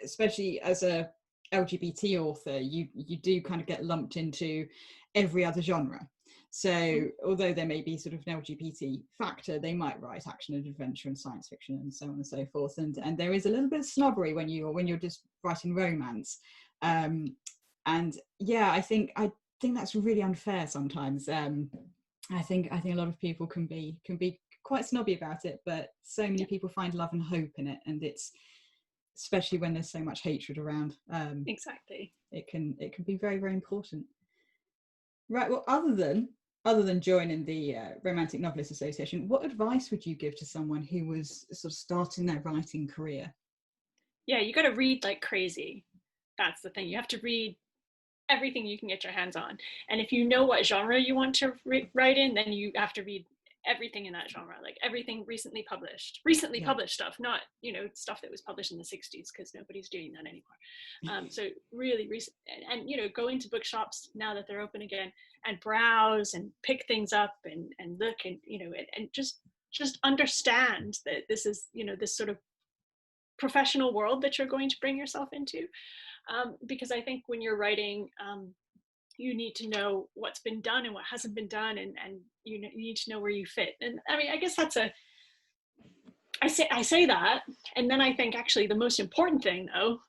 especially as a LGBT author, you do kind of get lumped into every other genre. So although there may be sort of an LGBT factor, they might write action and adventure and science fiction and so on and so forth. And there is a little bit of snobbery when you're just writing romance. And yeah, I think that's really unfair sometimes. I think a lot of people can be quite snobby about it, but so many people find love and hope in it, and it's especially when there's so much hatred around. Exactly. It can be very, very important. Right. Well, other than joining the Romantic Novelists Association, what advice would you give to someone who was sort of starting their writing career? Yeah, you got to read like crazy. That's the thing. You have to read everything you can get your hands on, and if you know what genre you want to write in, then you have to read everything in that genre, like everything recently published stuff, not stuff that was published in the 60s, because nobody's doing that anymore. So really recent, and go into bookshops now that they're open again and browse and pick things up and look and and just understand that this is this sort of professional world that you're going to bring yourself into. Because I think when you're writing, you need to know what's been done and what hasn't been done, and you need to know where you fit. And I mean, I guess I say that, and then I think actually the most important thing, though,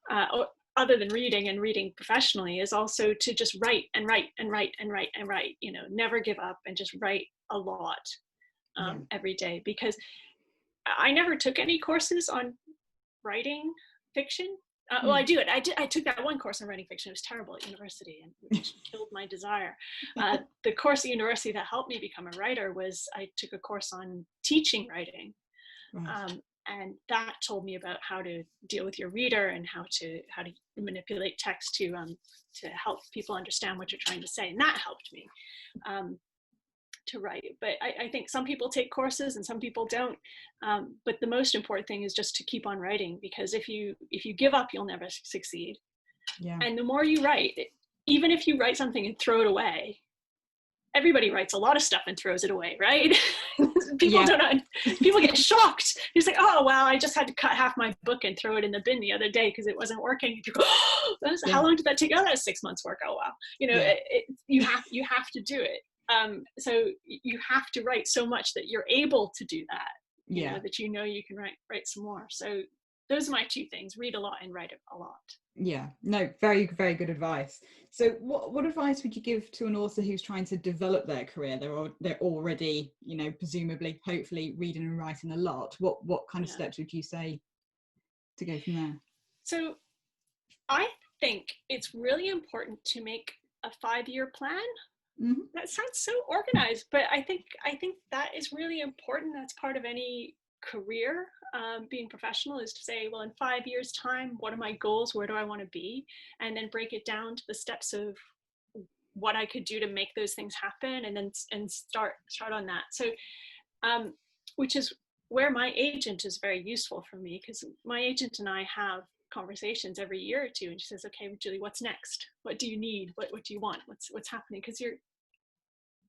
other than reading and reading professionally, is also to just write and write and write and write and write. Never give up and just write a lot every day. Because I never took any courses on writing fiction. Well, I took that one course on writing fiction. It was terrible at university and it killed my desire. The course at university that helped me become a writer was, I took a course on teaching writing. Right. And that told me about how to deal with your reader and how to manipulate text to help people understand what you're trying to say. And that helped me to write. But I think some people take courses and some people don't. But the most important thing is just to keep on writing, because if you give up, you'll never succeed. Yeah. And the more you write, even if you write something and throw it away, everybody writes a lot of stuff and throws it away, right? People get shocked. It's like, oh, well, I just had to cut half my book and throw it in the bin the other day because it wasn't working. You go, how long did that take? Oh, that's 6 months work. Oh, wow. You have to do it. So you have to write so much that you're able to do that. That you can write some more. So those are my two things: read a lot and write a lot. Yeah, no, very, very good advice. So what advice would you give to an author who's trying to develop their career? They're already, presumably, hopefully reading and writing a lot. What kind of steps would you say to go from there? So I think it's really important to make a 5-year plan. Mm-hmm. That sounds so organized, but I think that is really important. That's part of any career, being professional, is to say, well, in 5 years' time, what are my goals? Where do I want to be? And then break it down to the steps of what I could do to make those things happen, and then start on that. So, which is where my agent is very useful for me, because my agent and I have conversations every year or two, and she says, okay, Julie, what's next? What do you need? What do you want? What's happening? Because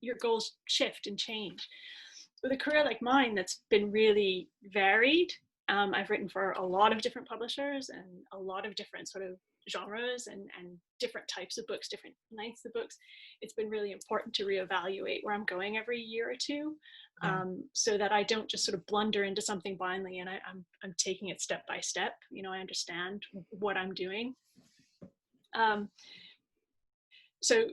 your goals shift and change. With a career like mine that's been really varied, I've written for a lot of different publishers and a lot of different sort of genres and different types of books, different lengths of books. It's been really important to reevaluate where I'm going every year or two, so that I don't just sort of blunder into something blindly, and I'm taking it step by step. I understand what I'm doing. So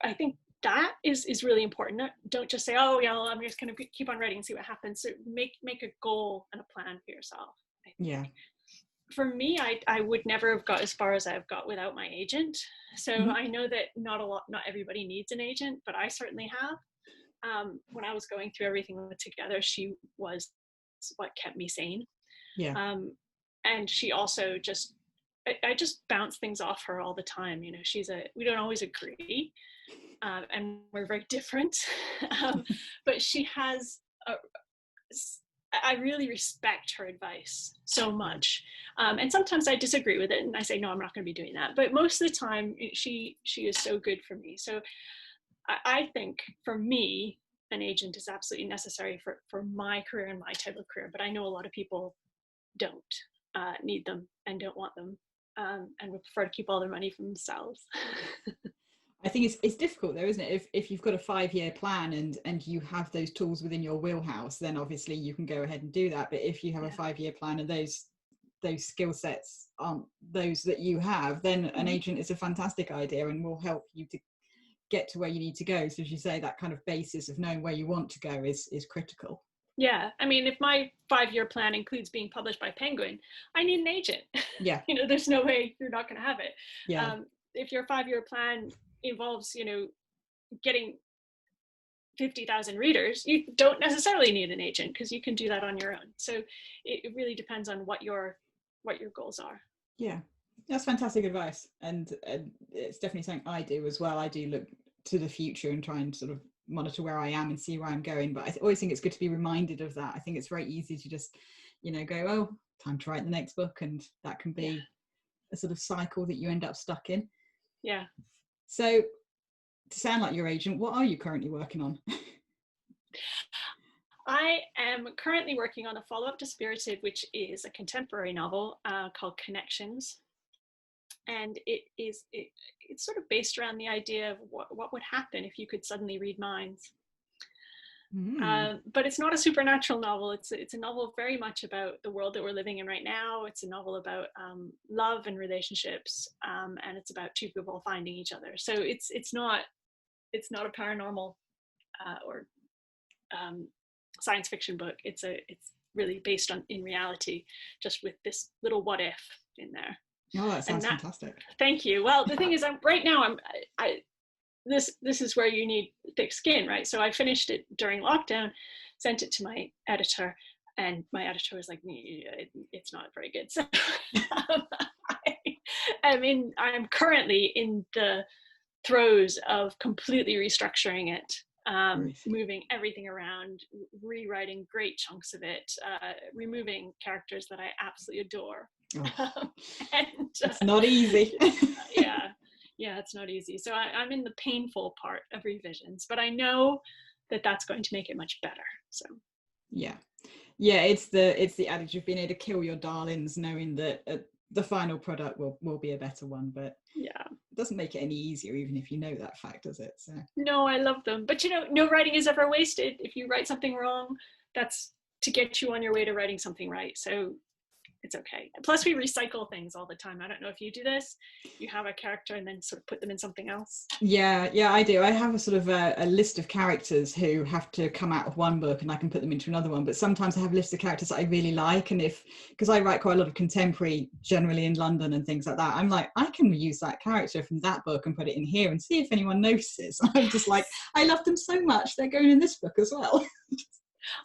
I think that is really important. Don't just say, oh yeah, well, I'm just going to keep on writing and see what happens. So make a goal and a plan for yourself. Yeah. For me, I would never have got as far as I've got without my agent. So I know that not everybody needs an agent, but I certainly have. When I was going through everything together, she was what kept me sane. Yeah. And she also just, I just bounce things off her all the time. You know, we don't always agree, and we're very different, but she has I really respect her advice so much. And sometimes I disagree with it and I say, no, I'm not going to be doing that. But most of the time, she is so good for me. So I think for me, an agent is absolutely necessary for my career and my type of career. But I know a lot of people don't need them and don't want them, and would prefer to keep all their money for themselves. I think it's difficult though, isn't it? If you've got a 5-year plan and you have those tools within your wheelhouse, then obviously you can go ahead and do that. But if you have a 5-year plan and those skill sets aren't those that you have, then an agent is a fantastic idea and will help you to get to where you need to go. So as you say, that kind of basis of knowing where you want to go is critical. Yeah, I mean, if my 5-year plan includes being published by Penguin, I need an agent. Yeah. You know, there's no way you're not going to have it. Yeah. If your 5-year plan involves, you know, getting 50,000 readers, you don't necessarily need an agent because you can do that on your own. So it really depends on what your goals are. Yeah, that's fantastic advice, and it's definitely something I do as well. I do look to the future and try and sort of monitor where I am and see where I'm going, but I always think it's good to be reminded of that. I think it's very easy to just, you know, go, oh, time to write the next book, and that can be a sort of cycle that you end up stuck in. Yeah. So to sound like your agent, what are you currently working on? I am currently working on a follow-up to Spirited, which is a contemporary novel called Connections. And it's sort of based around the idea of what would happen if you could suddenly read minds. But it's not a supernatural novel. It's a novel very much about the world that we're living in right now. It's a novel about love and relationships, and it's about two people finding each other. So it's not a paranormal or science fiction book. It's really based in reality, just with this little what if in there. Oh, that sounds fantastic. Thank you. Well, the thing is, right now this is where you need thick skin, right? So I finished it during lockdown, sent it to my editor, and my editor was like, it's not very good. So I'm currently in the throes of completely restructuring it, moving everything around, rewriting great chunks of it, removing characters that I absolutely adore. Oh. It's not easy. Yeah, it's not easy. So I'm in the painful part of revisions, but I know that that's going to make it much better. So yeah, it's the adage of being able to kill your darlings, knowing that the final product will be a better one. But yeah, it doesn't make it any easier, even if you know that fact, does it? So no, I love them, but you know, no writing is ever wasted. If you write something wrong, that's to get you on your way to writing something right. So it's okay. Plus we recycle things all the time. I don't know if you do this. You have a character and then sort of put them in something else. Yeah, I do. I have a sort of a list of characters who have to come out of one book and I can put them into another one. But sometimes I have a list of characters that I really like. And because I write quite a lot of contemporary, generally in London and things like that, I'm like, I can use that character from that book and put it in here and see if anyone notices. I'm just like, I love them so much. They're going in this book as well.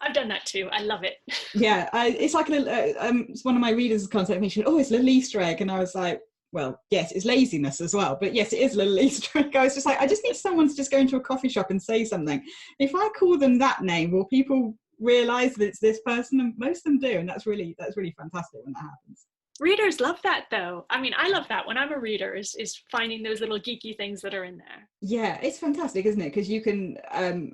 I've done that too. I love it. Yeah, it's like it's one of my readers contacted me. She said, "Oh, it's a little Easter egg," and I was like, "Well, yes, it's laziness as well, but yes, it is a little Easter egg." I was just like, I just need someone to just go into a coffee shop and say something. If I call them that name, will people realise that it's this person? And most of them do, and that's really fantastic when that happens. Readers love that though. I mean, I love that when I'm a reader is finding those little geeky things that are in there. Yeah, it's fantastic, isn't it? Because you can,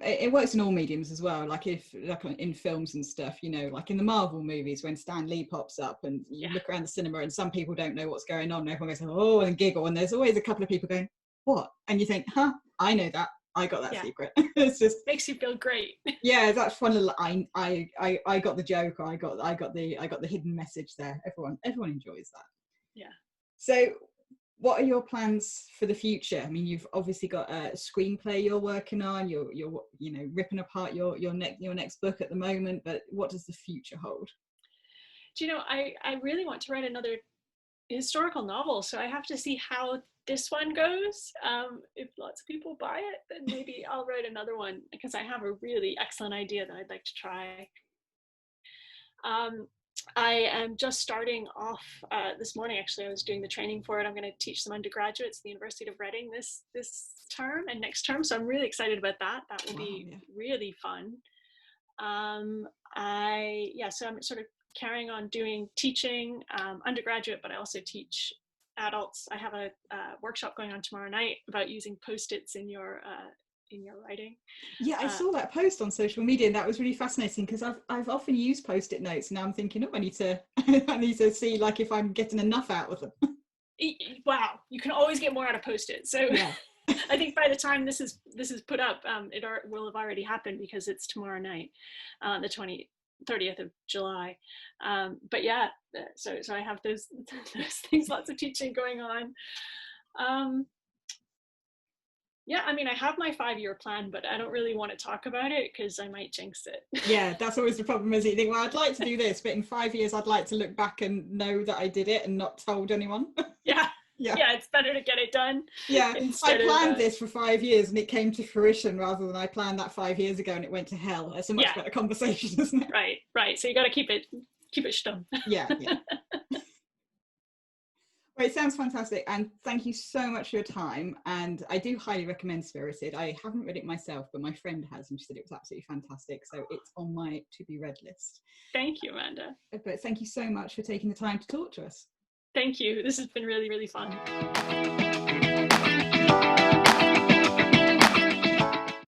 it works in all mediums as well. Like in films and stuff, you know, like in the Marvel movies when Stan Lee pops up and you look around the cinema and some people don't know what's going on. And everyone goes, oh, and giggle. And there's always a couple of people going, what? And you think, I know that. I got that secret. It's just makes you feel great. Yeah, that's fun. Little I got the joke, or I got the hidden message there. Everyone enjoys that. Yeah. So, what are your plans for the future? I mean, you've obviously got a screenplay you're working on. You're ripping apart your next book at the moment. But what does the future hold? Do you know, I really want to write another historical novel, so I have to see how this one goes. If lots of people buy it, then maybe I'll write another one, because I have a really excellent idea that I'd like to try. I am just starting off this morning. Actually, I was doing the training for it. I'm going to teach some undergraduates at the University of Reading this term and next term. So I'm really excited about that. That will be really fun. So I'm sort of carrying on doing teaching undergraduate, but I also teach adults. I have a workshop going on tomorrow night about using Post-its in your writing. Yeah, I saw that post on social media, and that was really fascinating because I've often used Post-it notes, and now I'm thinking, I need to see like if I'm getting enough out of them. Wow, you can always get more out of Post-it. So yeah. I think by the time this is put up, it will have already happened because it's tomorrow night, the 30th of July. But yeah, so I have those things, lots of teaching going on. Yeah, I mean, I have my 5-year plan, but I don't really want to talk about it because I might jinx it. Yeah, that's always the problem, is it? You think, well, I'd like to do this, but in 5 years, I'd like to look back and know that I did it and not told anyone. Yeah, it's better to get it done. Yeah, I planned this for 5 years and it came to fruition rather than I planned that 5 years ago and it went to hell. That's a much better conversation, isn't it? Right. So you got to keep it stum. Yeah. Well, it sounds fantastic, and thank you so much for your time. And I do highly recommend Spirited. I haven't read it myself, but my friend has, and she said it was absolutely fantastic. So it's on my to-be-read list. Thank you, Amanda. But thank you so much for taking the time to talk to us. Thank you. This has been really, really fun.